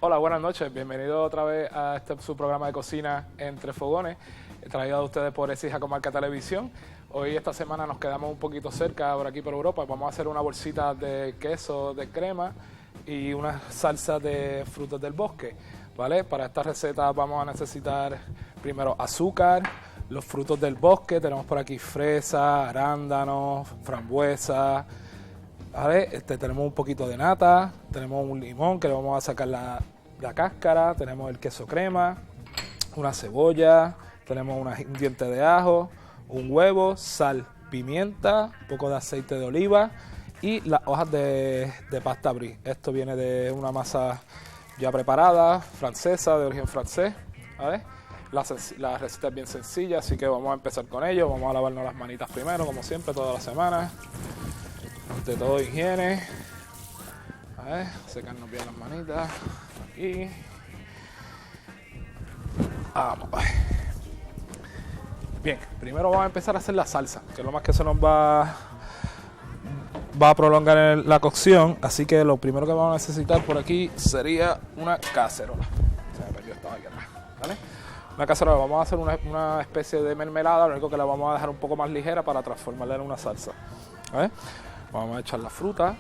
Hola, buenas noches. Bienvenido otra vez a su programa de cocina Entre Fogones, traído a ustedes por Écija Comarca Televisión. Hoy, esta semana, nos quedamos un poquito cerca, por aquí por Europa. Vamos a hacer una bolsita de queso de crema y una salsa de frutos del bosque, ¿vale? Para esta receta vamos a necesitar primero azúcar, los frutos del bosque. Tenemos por aquí fresa, arándanos, frambuesa, ¿vale? Tenemos un poquito de nata, tenemos un limón que le vamos a sacar la cáscara, tenemos el queso crema, una cebolla, tenemos un diente de ajo, un huevo, sal, pimienta, un poco de aceite de oliva y las hojas de pasta brie. Esto viene de una masa ya preparada, francesa, de origen francés, ¿vale? La receta es bien sencilla, así que vamos a empezar con ello. Vamos a lavarnos las manitas primero, como siempre, todas las semanas. De todo higiene, a ver, secarnos bien las manitas aquí. Vamos. Bien, primero vamos a empezar a hacer la salsa, que es lo más que se nos va a prolongar la cocción. Así que lo primero que vamos a necesitar por aquí sería una cacerola. Se me perdió esta aquí atrás, ¿vale? Una cacerola. Vamos a hacer una especie de mermelada, lo único que la vamos a dejar un poco más ligera para transformarla en una salsa, ¿vale? Vamos a echar la fruta.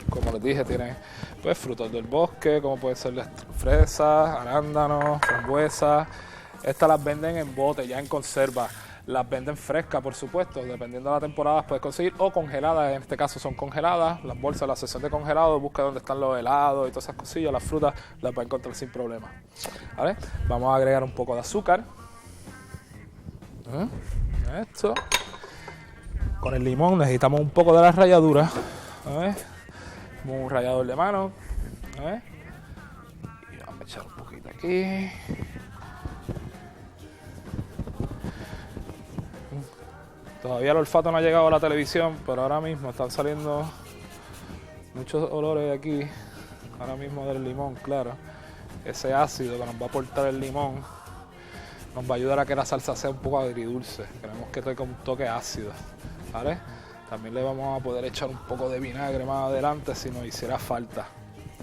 Como les dije, tiene pues frutos del bosque, como puede ser fresas, arándanos, frambuesas. Estas las venden en bote, ya en conserva. Las venden frescas, por supuesto, dependiendo de la temporada las puedes conseguir, o congeladas. En este caso son congeladas. Las bolsas, la sección de congelado, busca dónde están los helados y todas esas cosillas. Las frutas las va a encontrar sin problema, ¿vale? Vamos a agregar un poco de azúcar. Esto. Con el limón necesitamos un poco de la ralladura, como un rallador de mano, y vamos a echar un poquito aquí. Todavía el olfato no ha llegado a la televisión, pero ahora mismo están saliendo muchos olores de aquí, ahora mismo del limón, claro. Ese ácido que nos va a aportar el limón nos va a ayudar a que la salsa sea un poco agridulce. Queremos que tenga un toque ácido, ¿vale? También le vamos a poder echar un poco de vinagre más adelante si nos hiciera falta,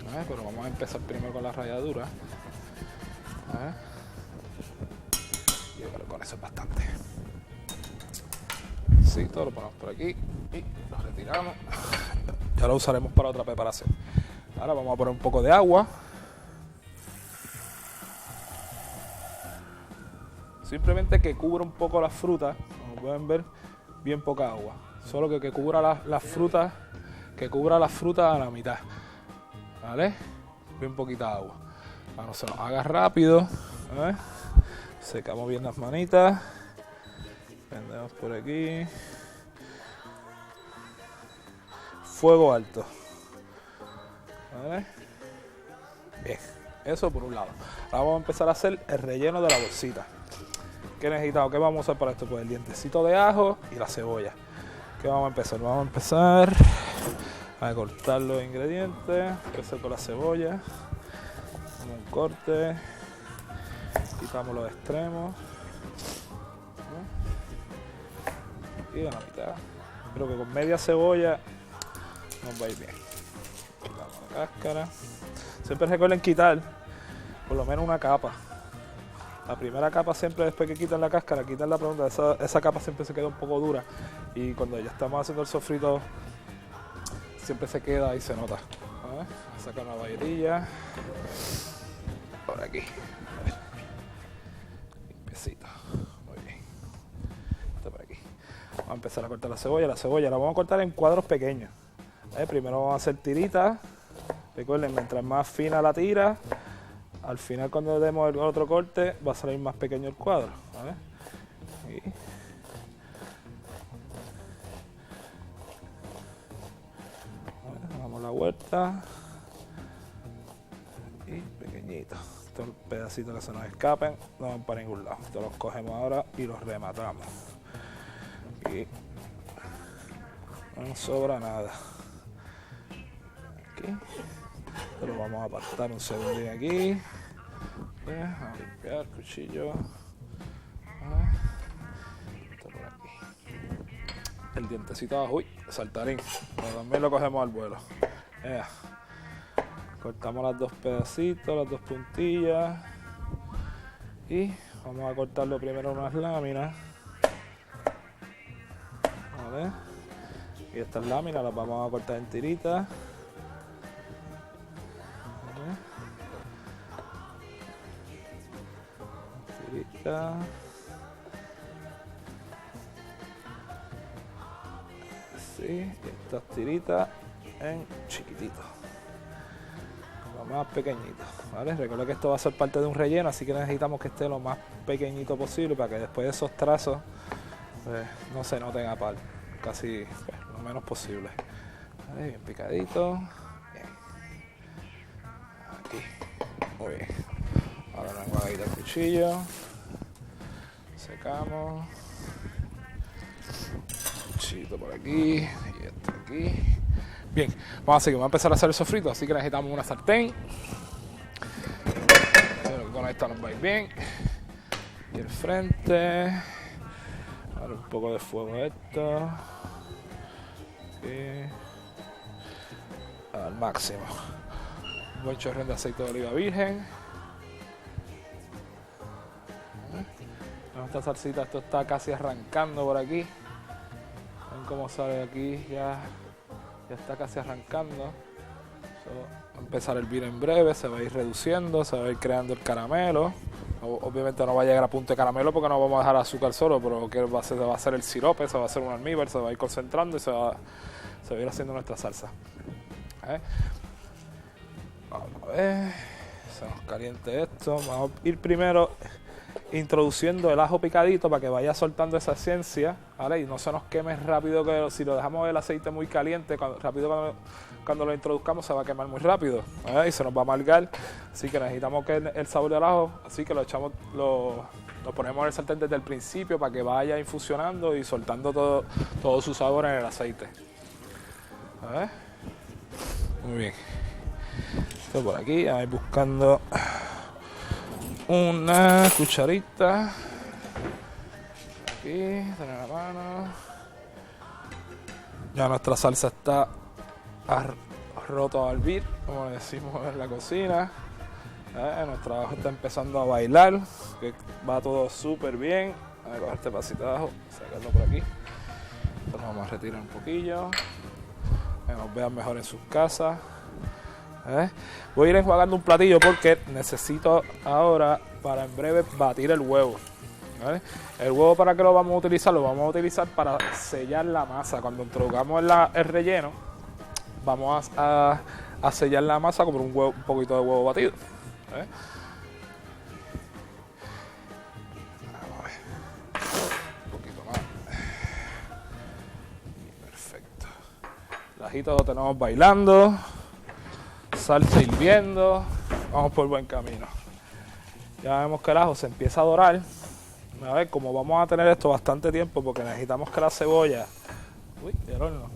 ¿vale? Pero vamos a empezar primero con la ralladura, ¿vale? Yo creo que con eso es bastante. Sí, todo lo ponemos por aquí y lo retiramos. Ya lo usaremos para otra preparación. Ahora vamos a poner un poco de agua. Simplemente que cubra un poco las frutas, como pueden ver, bien poca agua. Solo que cubra las frutas, a la mitad, ¿vale? Bien poquita agua. Para que no se nos haga rápido, ¿vale? Secamos bien las manitas. Prendemos por aquí. Fuego alto, ¿vale? Bien, eso por un lado. Ahora vamos a empezar a hacer el relleno de la bolsita. ¿Qué necesitamos? ¿Qué vamos a usar para esto? Pues el dientecito de ajo y la cebolla. ¿Qué vamos a empezar? Vamos a empezar a cortar los ingredientes. Empezar con la cebolla. Hacemos un corte. Quitamos los extremos. Y a la mitad. Creo que con media cebolla nos va a ir bien. Quitamos la cáscara. Siempre recuerden quitar por lo menos una capa. La primera capa siempre, después que quitan la cáscara, quitan la pregunta, esa capa siempre se queda un poco dura y cuando ya estamos haciendo el sofrito siempre se queda y se nota. Sacar una bayetilla por aquí, limpiecito, muy bien. Esto por aquí. Vamos a empezar a cortar la cebolla la vamos a cortar en cuadros pequeños. Primero vamos a hacer tiritas. Recuerden, mientras más fina la tira, al final cuando demos el otro corte va a salir más pequeño el cuadro, ¿vale? Y damos la vuelta y pequeñito. Estos pedacitos que se nos escapen no van para ningún lado. Estos los cogemos ahora y los rematamos. Y no nos sobra nada. Aquí. Esto lo vamos a apartar un segundín aquí. Vamos a limpiar el cuchillo. Esto por aquí. El dientecito abajo, uy, saltarín. Pero también lo cogemos al vuelo. Cortamos las dos pedacitos, las dos puntillas. Y vamos a cortarlo primero unas láminas. ¿Vale? Y estas láminas las vamos a cortar en tiritas. ¿Vale? Tiritas. Sí, y estas tiritas en chiquititos. Lo más pequeñito, ¿vale? Recuerda que esto va a ser parte de un relleno, así que necesitamos que esté lo más pequeñito posible para que después de esos trazos pues, no se noten a par, casi pues, lo menos posible. ¿Vale? Bien picadito. Bien. Aquí. Muy bien. Ahora una enjuagadita el cuchillo. Secamos. Cuchillito por aquí y esto aquí. Bien, vamos a seguir, vamos a empezar a hacer el sofrito, así que necesitamos una sartén. Con esta nos va a ir bien. Y el frente. Ahora un poco de fuego a esto. Aquí. Al máximo. Un buen chorrón de aceite de oliva virgen. Esta salsita, esto está casi arrancando por aquí. Ven cómo sale aquí, ya está casi arrancando. Va a empezar a hervir en breve, se va a ir reduciendo, se va a ir creando el caramelo. Obviamente no va a llegar a punto de caramelo porque no vamos a dejar azúcar solo, pero que va a ser el sirope, se va a hacer un almíbar, se va a ir concentrando y se va a ir haciendo nuestra salsa. Vamos a ver, se nos caliente esto. Vamos a ir primero introduciendo el ajo picadito para que vaya soltando esa esencia, ¿vale? Y no se nos queme rápido, que si lo dejamos el aceite muy caliente, cuando lo introduzcamos se va a quemar muy rápido, ¿vale? Y se nos va a amargar, así que necesitamos que el sabor del ajo, así que lo ponemos en el sartén desde el principio para que vaya infusionando y soltando todo su sabor en el aceite. ¿Vale? Muy bien. Esto por aquí, ahí buscando una cucharita. Aquí, tener la mano. Ya nuestra salsa está roto a hervir, como le decimos en la cocina. Nuestro ajo está empezando a bailar, que va todo súper bien. Voy a coger este pasito de ajo, sacarlo por aquí. Entonces vamos a retirar un poquillo, que nos vean mejor en sus casas. Voy a ir enjuagando un platillo porque necesito ahora para en breve batir el huevo. ¿Vale? El huevo, ¿para qué lo vamos a utilizar? Lo vamos a utilizar para sellar la masa. Cuando introduzcamos el relleno, vamos a sellar la masa con un poquito de huevo batido. ¿Vale? Vamos a ver. Un poquito más. Perfecto. El ajito lo tenemos bailando. Salsa hirviendo, vamos por buen camino. Ya vemos que el ajo se empieza a dorar. A ver, como vamos a tener esto bastante tiempo, porque necesitamos que la cebolla... Uy, el horno.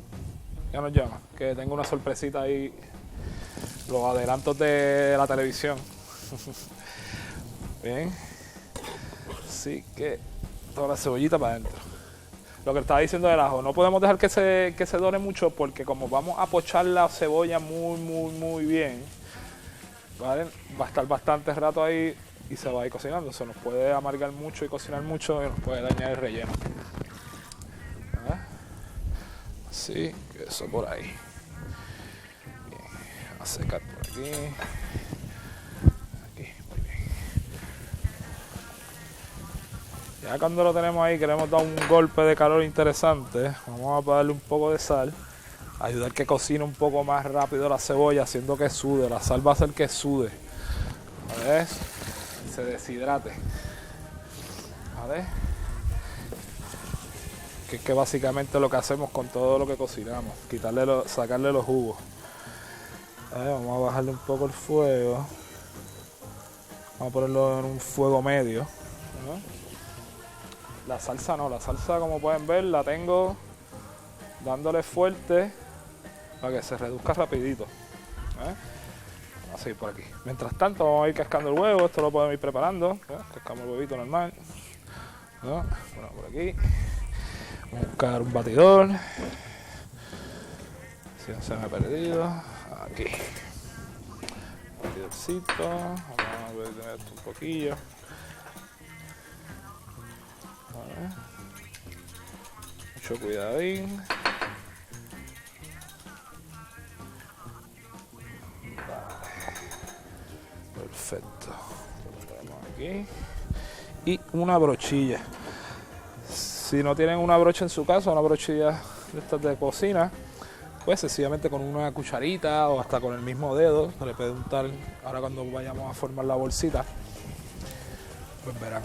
Ya nos llama, que tengo una sorpresita ahí. Los adelantos de la televisión. Bien. Así que toda la cebollita para adentro. Lo que estaba diciendo del ajo, no podemos dejar que se dore mucho porque como vamos a pochar la cebolla muy bien, ¿vale? Va a estar bastante rato ahí y se va a ir cocinando. Se nos puede amargar mucho y cocinar mucho y nos puede dañar el relleno. ¿Vale? Así que eso por ahí. Bien, a secar por aquí. Ya cuando lo tenemos ahí, queremos dar un golpe de calor interesante. Vamos a darle un poco de sal. Ayudar que cocine un poco más rápido la cebolla, haciendo que sude. La sal va a hacer que sude. ¿Vale? Se deshidrate. ¿Vale? Que es que básicamente lo que hacemos con todo lo que cocinamos. Sacarle los jugos. ¿Vale? Vamos a bajarle un poco el fuego. Vamos a ponerlo en un fuego medio. ¿Vale? La salsa no, la salsa como pueden ver la tengo dándole fuerte para que se reduzca rapidito. Así por aquí. Mientras tanto vamos a ir cascando el huevo, esto lo podemos ir preparando. Cascamos el huevito normal. Bueno, por aquí. Vamos a buscar un batidor. Si no se me ha perdido. Aquí. batidorcito. Vamos a ver esto un poquillo. A ver. Mucho cuidadín. Perfecto. Lo ponemos aquí. Y una brochilla. Si no tienen una brocha en su casa, una brochilla de estas de cocina, pues sencillamente con una cucharita o hasta con el mismo dedo se le puede untar. Ahora cuando vayamos a formar la bolsita, pues verán.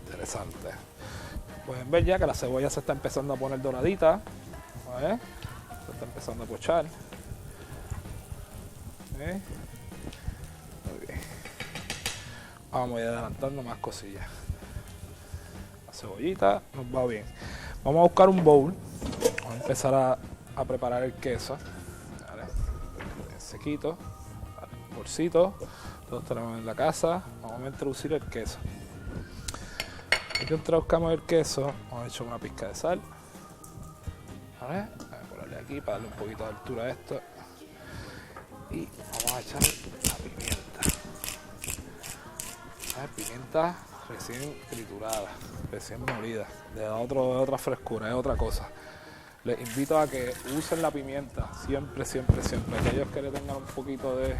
Interesante. Pueden ver ya que la cebolla se está empezando a poner doradita. Se está empezando a pochar. Muy bien. Vamos a ir adelantando más cosillas. La cebollita nos va bien. Vamos a buscar un bowl. Vamos a empezar a preparar el queso. ¿Vale? Sequito. ¿Vale? Bolsito. Todos tenemos en la casa. Vamos a introducir el queso. Aquí introduzcamos el queso. Vamos a echar una pizca de sal. ¿Vale? Vamos a ponerle aquí para darle un poquito de altura a esto. Y vamos a echar la pimienta. Pimienta recién triturada, recién molida, de otra frescura, es otra cosa. Les invito a que usen la pimienta, siempre, siempre, siempre. Aquellos que le tengan un poquito de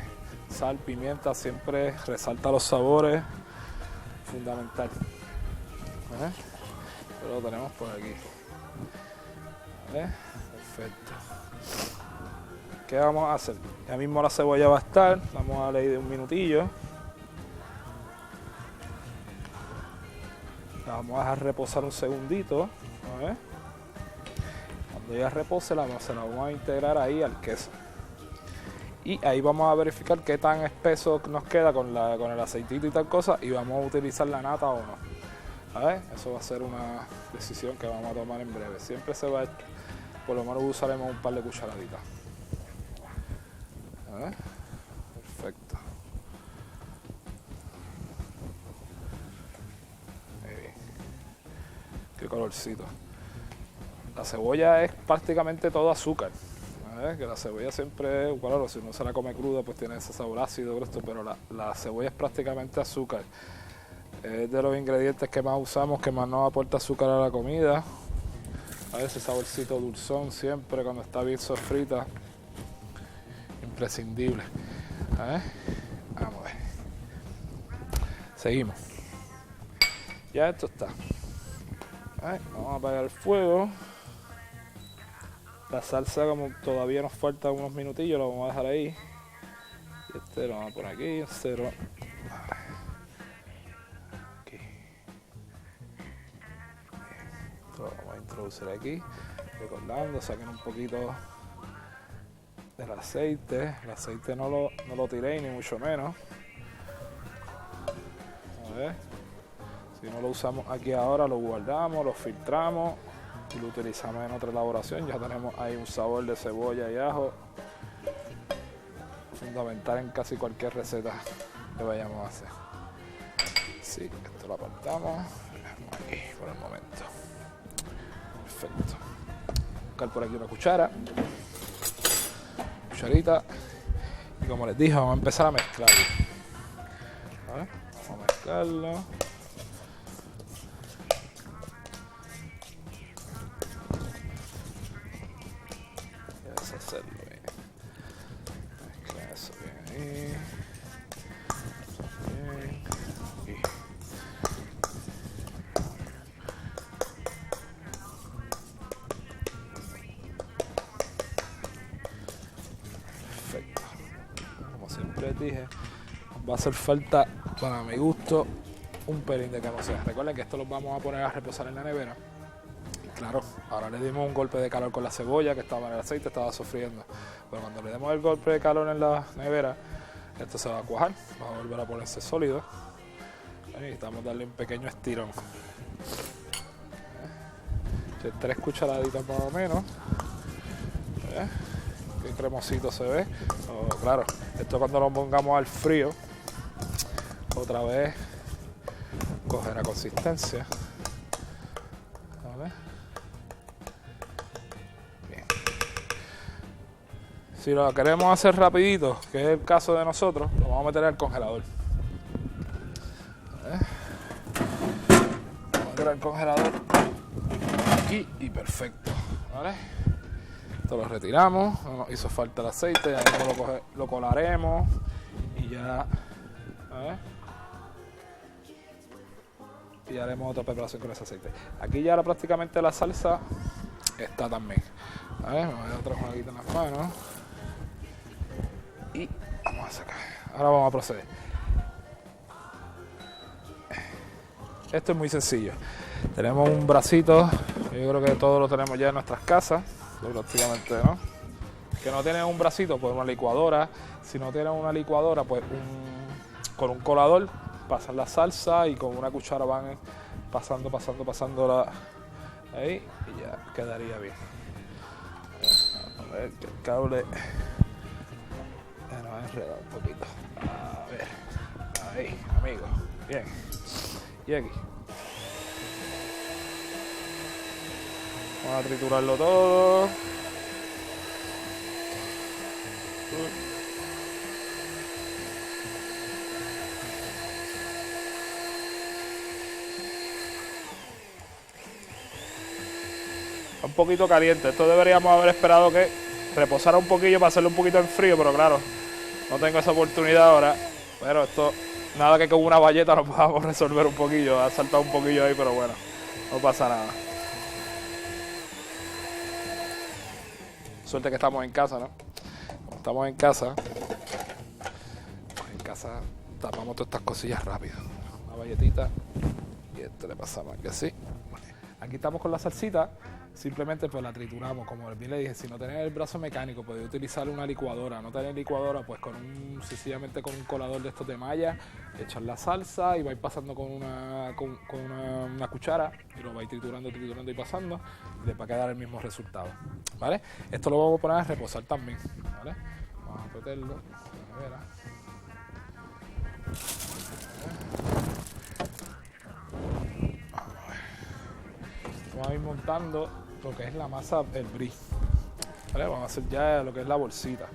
sal, pimienta, siempre resalta los sabores, fundamental. Pero lo tenemos por aquí. Perfecto. ¿Qué vamos a hacer? Ya mismo la cebolla va a estar, vamos a darle de un minutillo. La vamos a dejar reposar un segundito. Cuando ya repose, se la vamos a integrar ahí al queso. Y ahí vamos a verificar qué tan espeso nos queda con el aceitito y tal cosa, y vamos a utilizar la nata o no. Eso va a ser una decisión que vamos a tomar en breve. Siempre se va a, por lo menos usaremos un par de cucharaditas. Perfecto. Muy bien. Qué colorcito. La cebolla es prácticamente todo azúcar. Que la cebolla siempre, claro, si uno se la come cruda, pues tiene ese sabor ácido, pero la cebolla es prácticamente azúcar. Es de los ingredientes que más usamos, que más nos aporta azúcar a la comida. Ese saborcito dulzón siempre cuando está bien sofrita. Imprescindible. Vamos a ver. Seguimos. Ya esto está. Vamos a apagar el fuego. La salsa, como todavía nos falta unos minutillos, lo vamos a dejar ahí. Y este lo vamos a poner aquí, cero. Aquí. Esto lo vamos a introducir aquí. Recordando, saquen un poquito del aceite. El aceite no lo tiréis ni mucho menos. A ver. Si no lo usamos aquí ahora, lo guardamos, lo filtramos y lo utilizamos en otra elaboración. Ya tenemos ahí un sabor de cebolla y ajo fundamental en casi cualquier receta que vayamos a hacer. Sí, esto lo apartamos aquí por el momento. Perfecto. Buscar por aquí una cucharita, y como les dije, vamos a empezar a mezclarlo. Vamos a mezclarlo. Hacerlo bien. Mezcla eso bien ahí. Bien. Aquí. Perfecto. Como siempre dije, va a hacer falta, para mi gusto, un pelín de quemosea. Recuerden que esto lo vamos a poner a reposar en la nevera. Claro, ahora le dimos un golpe de calor con la cebolla, que estaba en el aceite, estaba sofriendo. Pero cuando le demos el golpe de calor en la nevera, esto se va a cuajar, va a volver a ponerse sólido. Necesitamos darle un pequeño estirón. 3 cucharaditas más o menos. Qué cremosito se ve. Claro, esto cuando lo pongamos al frío, otra vez cogerá consistencia. Si lo queremos hacer rapidito, que es el caso de nosotros, lo vamos a meter al congelador. Vamos a meter al congelador aquí y perfecto, ¿vale? Esto lo retiramos, no nos hizo falta el aceite, ya mismo lo colaremos y ya, ¿vale? Y haremos otra preparación con ese aceite. Aquí ya ahora prácticamente la salsa está también, ¿vale? Me voy a dar otra jugadita en las manos. Y vamos a sacar. Ahora vamos a proceder. Esto es muy sencillo. Tenemos un bracito, yo creo que todos lo tenemos ya en nuestras casas, prácticamente, ¿no? Que no tienen un bracito, pues una licuadora. Si no tienen una licuadora, pues con un colador pasan la salsa y con una cuchara van pasando ahí y ya quedaría bien. A ver que el cable nos ha enredado un poquito. A ver, ahí, amigo, bien. Y aquí vamos a triturarlo todo. Un poquito caliente, esto deberíamos haber esperado que reposara un poquillo para hacerlo un poquito en frío, pero claro, no tengo esa oportunidad ahora. Pero esto, nada que con una bayeta lo podamos resolver un poquillo, ha saltado un poquillo ahí, pero bueno, no pasa nada. Suerte que estamos en casa, ¿no? Como estamos en casa, pues en casa tapamos todas estas cosillas rápido. Una bayetita y esto le pasamos aquí así. Aquí estamos con la salsita. Simplemente pues la trituramos, como bien le dije, si no tenés el brazo mecánico podéis utilizar una licuadora, no tenéis licuadora pues sencillamente con un colador de estos de malla, echar la salsa y vais pasando con una cuchara y lo vais triturando y pasando y les va a quedar el mismo resultado, ¿vale? Esto lo vamos a poner a reposar también, ¿vale? Vamos a meterlo, vamos a ir montando lo que es la masa del brie, ¿vale? Vamos a hacer ya lo que es la bolsita.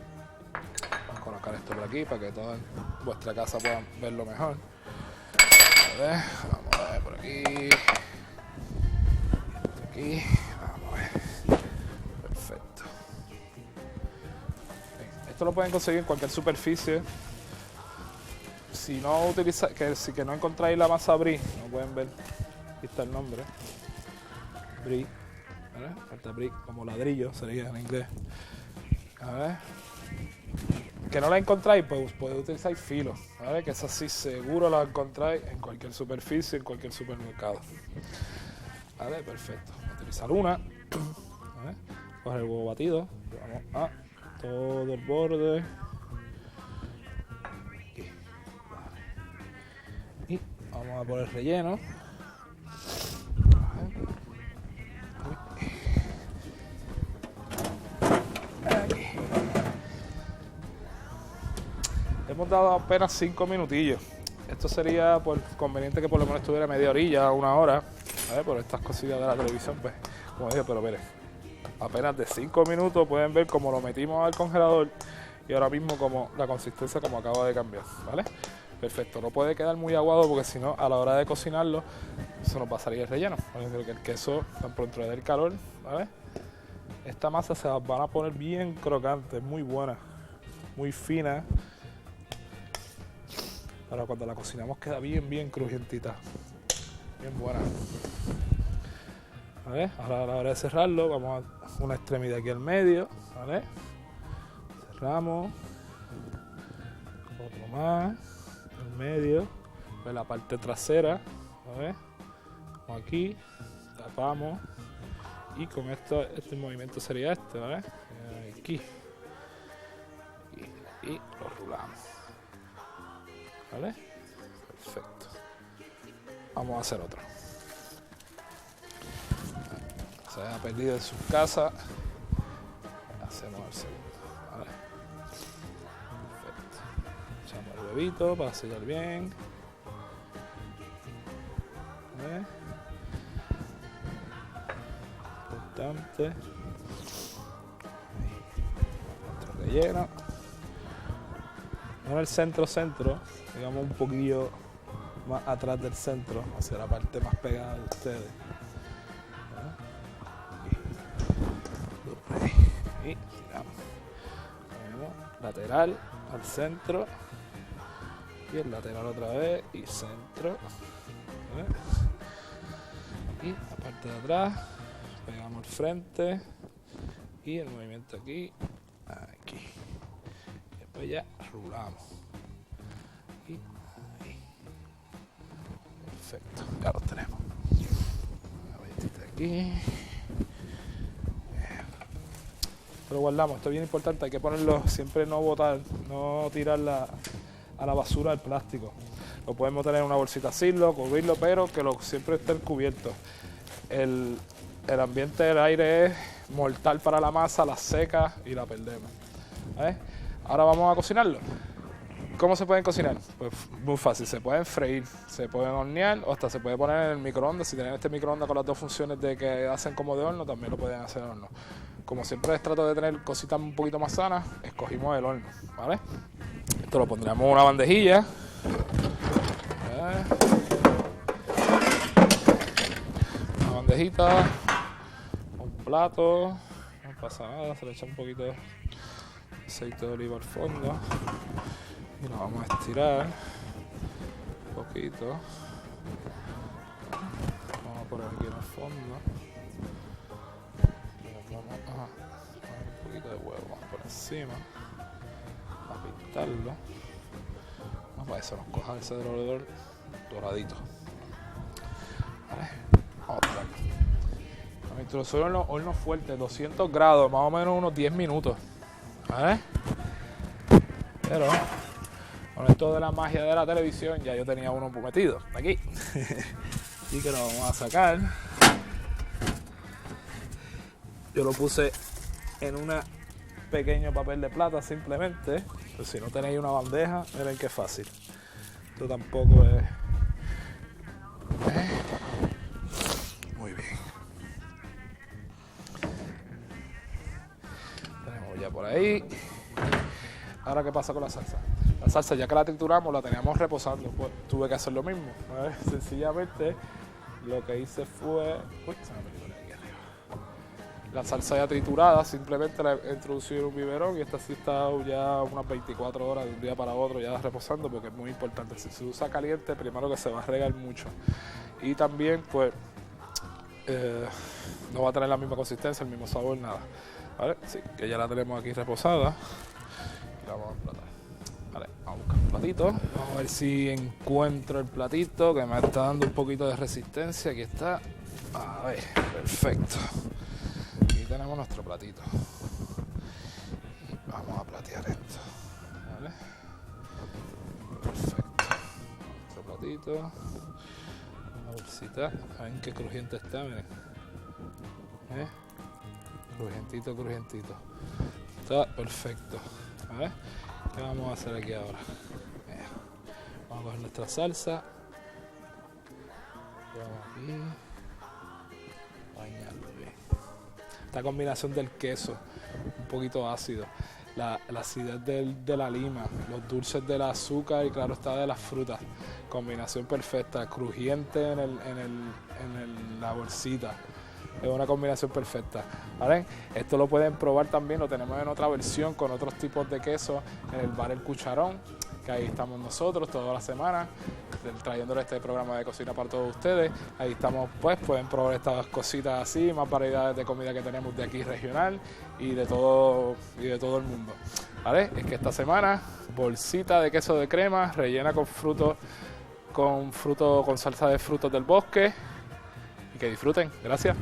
Vamos a colocar esto por aquí para que toda vuestra casa puedan verlo mejor. Vamos a ver por aquí. Aquí. Vamos a ver. Perfecto. Bien, esto lo pueden conseguir en cualquier superficie. Si no no encontráis la masa brie, no pueden ver. Aquí está el nombre. Brie, ¿vale? Falta brie, como ladrillo sería en inglés. A ver. Que no la encontráis, pues podéis utilizar filo, ¿vale? Que eso sí seguro la encontráis en cualquier superficie, en cualquier supermercado. Vale, perfecto. Voy a utilizar una. ¿Vale? Coger el huevo batido. Vamos a todo el borde. Aquí. Vale. Y vamos a poner relleno. Hemos dado apenas 5 minutillos. Esto sería pues, conveniente que por lo menos estuviera media orilla, una hora, ¿vale? Por estas cosillas de la televisión, pues, como dije, pero miren, apenas de 5 minutos pueden ver cómo lo metimos al congelador y ahora mismo como la consistencia como acaba de cambiar, ¿vale? Perfecto, no puede quedar muy aguado porque si no, a la hora de cocinarlo, se nos pasaría el relleno, ¿vale? Porque el queso, tan pronto le dé el calor, ¿vale? Esta masa se van a poner bien crocante, muy buena, muy fina. Ahora cuando la cocinamos queda bien crujientita, bien buena. ¿Vale? Ahora a la hora de cerrarlo, vamos a una extremidad aquí al medio, ¿vale? Cerramos, otro más, al medio, de la parte trasera, ¿vale? Vamos aquí, tapamos y con esto, este movimiento sería este, ¿vale? Aquí y lo rulamos. ¿Vale? Perfecto. Vamos a hacer otro. Se haya perdido en su casa. Hacemos el segundo. ¿Vale? Perfecto. Echamos el huevito para sellar bien. ¿Vale? Importante. Ahí. Nuestro relleno. No en el centro, digamos un poquillo más atrás del centro, hacia la parte más pegada de ustedes. Y tiramos. Lateral al centro. Y el lateral otra vez y centro. Y la parte de atrás, pegamos el frente y el movimiento aquí, aquí. Y después ya rulamos. Y ahí. Perfecto, ya lo tenemos. Una vueltita aquí. Lo guardamos, esto es bien importante, hay que ponerlo, siempre no botar, no tirar a la basura el plástico. Lo podemos tener en una bolsita así, cubrirlo, pero que siempre estén cubiertos. El ambiente del aire es mortal para la masa, la seca y la perdemos. Ahora vamos a cocinarlo. ¿Cómo se pueden cocinar? Pues muy fácil, se pueden freír, se pueden hornear o hasta se puede poner en el microondas. Si tienen este microondas con las dos funciones de que hacen como de horno, también lo pueden hacer en horno. Como siempre les trato de tener cositas un poquito más sanas, escogimos el horno, ¿vale? Esto lo pondremos en una bandejilla. Una bandejita, un plato, no pasa nada, se le echa un poquito de aceite de oliva al fondo y lo vamos a estirar un poquito. Vamos a poner aquí en el fondo. Vamos a poner un poquito de huevo, vamos por encima, a pintarlo. Para eso nos coja ese alrededor doradito. Vale, vamos a tirarlo. Vamos a introducirlo en los hornos fuertes, 200 grados, más o menos unos 10 minutos. ¿Vale? Pero con esto de la magia de la televisión, ya yo tenía uno metido aquí. Así que lo vamos a sacar. Yo lo puse en un pequeño papel de plata simplemente. Pues si no tenéis una bandeja, miren qué fácil. Esto tampoco es... Muy bien. Tenemos ya por ahí. Ahora, ¿qué pasa con la salsa? La salsa, ya que la trituramos, la teníamos reposando. Pues tuve que hacer lo mismo. Sencillamente, lo que hice fue... Uy, se me metió aquí arriba. La salsa ya triturada, simplemente la he introducido en un biberón y esta sí está ya unas 24 horas de un día para otro ya reposando, porque es muy importante. Si se usa caliente, primero que se va a regar mucho. Y también, pues, no va a tener la misma consistencia, el mismo sabor, nada. ¿Vale? Sí, que ya la tenemos aquí reposada. Y la vamos a emplatar. Vale, vamos a buscar un platito. Vamos a ver si encuentro el platito que me está dando un poquito de resistencia. Aquí está. A ver, perfecto. Aquí tenemos nuestro platito. Y vamos a platear esto. ¿Vale? Perfecto. Nuestro platito. Una bolsita. Ven qué crujiente está, miren. Crujientito, crujientito. Está perfecto. ¿Vale? ¿Qué vamos a hacer aquí ahora? Vamos a coger nuestra salsa. Vamos aquí. Bañarlo bien. Esta combinación del queso, un poquito ácido, la acidez de la lima, los dulces del azúcar y claro está de las frutas. Combinación perfecta, crujiente en la bolsita. Es una combinación perfecta, ¿vale? Esto lo pueden probar también, lo tenemos en otra versión con otros tipos de queso en el bar El Cucharón, que ahí estamos nosotros toda la semana trayéndole este programa de cocina para todos ustedes. Ahí estamos, pues pueden probar estas cositas así, más variedades de comida que tenemos de aquí regional y de todo el mundo, ¿vale? Es que esta semana bolsita de queso de crema rellena con salsa de frutos del bosque y que disfruten. Gracias.